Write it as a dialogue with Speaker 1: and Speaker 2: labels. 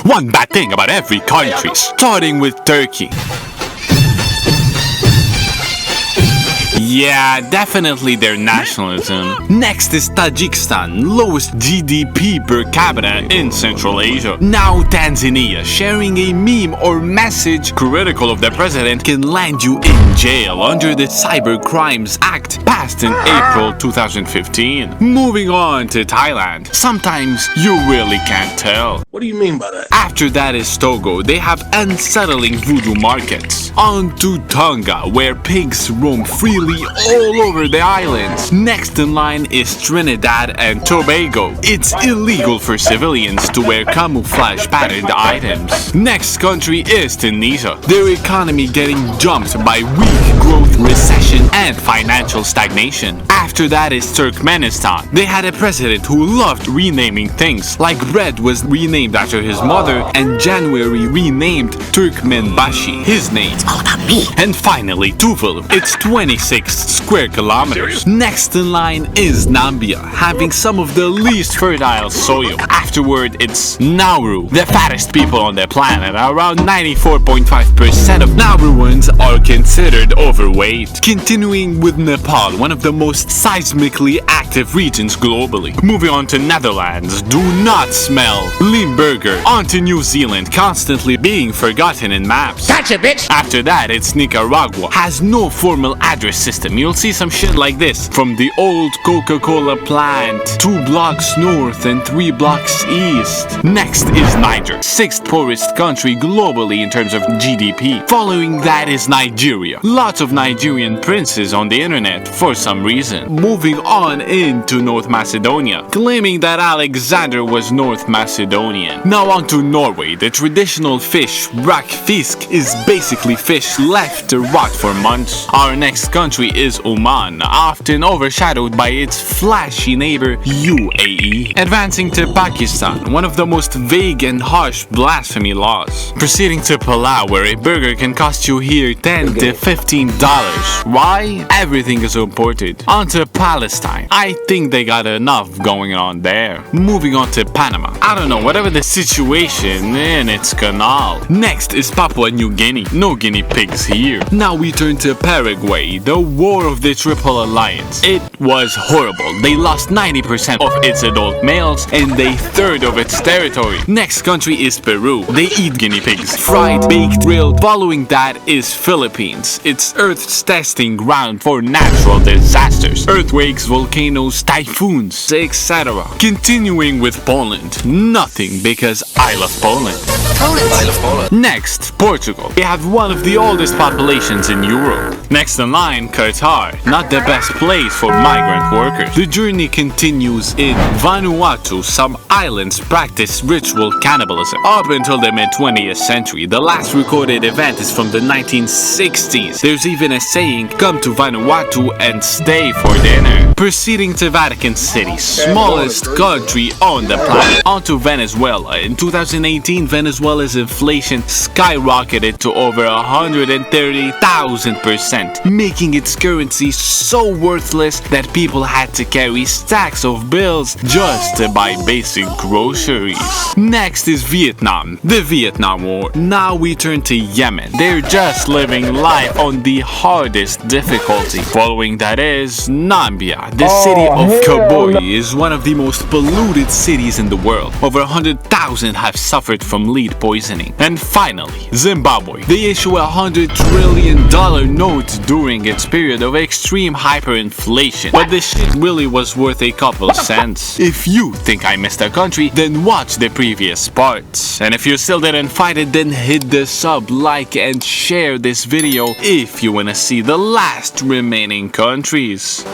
Speaker 1: One bad thing about every country, starting with Turkey. Yeah, definitely their nationalism. Next is Tajikistan, lowest GDP per capita in Central Asia. Now Tanzania, sharing a meme or message critical of the president can land you in jail under the Cyber Crimes Act passed in April 2015. Moving on to Thailand, sometimes you really can't tell.
Speaker 2: What do you mean by that?
Speaker 1: After that is Togo, they have unsettling voodoo markets. On to Tonga, where pigs roam freely all over the islands. Next in line is Trinidad and Tobago. It's illegal for civilians to wear camouflage patterned items. Next country is Tunisia, their economy getting jumped by weak growth, recession, and financial stagnation. After that is Turkmenistan. They had a president who loved renaming things, like bread was renamed after his mother and January renamed Turkmenbashi, his name.
Speaker 3: All about me.
Speaker 1: And finally, Tuvalu. It's 26 square kilometers. Next in line is Nambia, having some of the least fertile soil. Afterward, it's Nauru, the fattest people on the planet. Around 94.5% of Nauruans are considered overweight. Continuing with Nepal, one of the most seismically active regions globally. Moving on to Netherlands, do not smell Limburger. On to New Zealand, constantly being forgotten in maps.
Speaker 3: Gotcha, bitch!
Speaker 1: After that, it's Nicaragua. Has no formal address system. You'll see some shit like this. From the old Coca-Cola plant, 2 blocks north and 3 blocks east. Next is Niger, 6th poorest country globally in terms of GDP. Following that is Nigeria. Lots of Nigerian princes on the internet for some reason. Moving on into North Macedonia, claiming that Alexander was North Macedonian. Now on to Norway. The traditional fish, rakfisk, is basically fish left to rot for months. Our next country is Oman, often overshadowed by its flashy neighbor UAE. Advancing to Pakistan, one of the most vague and harsh blasphemy laws. Proceeding to Palau, where a burger can cost you here $10 to $15. Why? Everything is imported. On to Palestine. I think they got enough going on there. Moving on to Panama. I don't know, whatever the situation in its canal. Next is Papua New Guinea. No guinea pigs here. Now we turn to Paraguay, the War of the Triple Alliance. It was horrible. They lost 90% of its adult males and a third of its territory. Next country is Peru. They eat guinea pigs, fried, baked, grilled. Following that is Philippines. It's Earth's testing ground for natural disasters. Earthquakes, volcanoes, typhoons, etc. Continuing with Poland. Nothing, because I love Poland.
Speaker 3: I love Poland.
Speaker 1: Next, Portugal. They have one of the oldest populations in Europe. Next in line, Qatar. Not the best place for migrant workers. The journey continues in Vanuatu. Some islands practice ritual cannibalism. Up until the mid-20th century, the last recorded event is from the 1960s. There's even a saying, come to Vanuatu and stay for dinner. Proceeding to Vatican City, smallest country on the planet. On to Venezuela. In 2018, Venezuela's inflation skyrocketed to over 130,000%, making its currency so worthless that people had to carry stacks of bills just to buy basic groceries. Next is Vietnam, the Vietnam War. Now we turn to Yemen. They're just living life on the hardest difficulty. Following that is Nambia. The city of Kaboi is one of the most polluted cities in the world. Over 100,000 have suffered from lead poisoning. And finally, Zimbabwe. They issue $100 trillion note during its period of extreme hyperinflation. But the shit really was worth a couple cents. If you think I missed a country, then watch the previous parts. And if you still didn't find it, then hit the sub, like, and share this video if you wanna see the last remaining countries.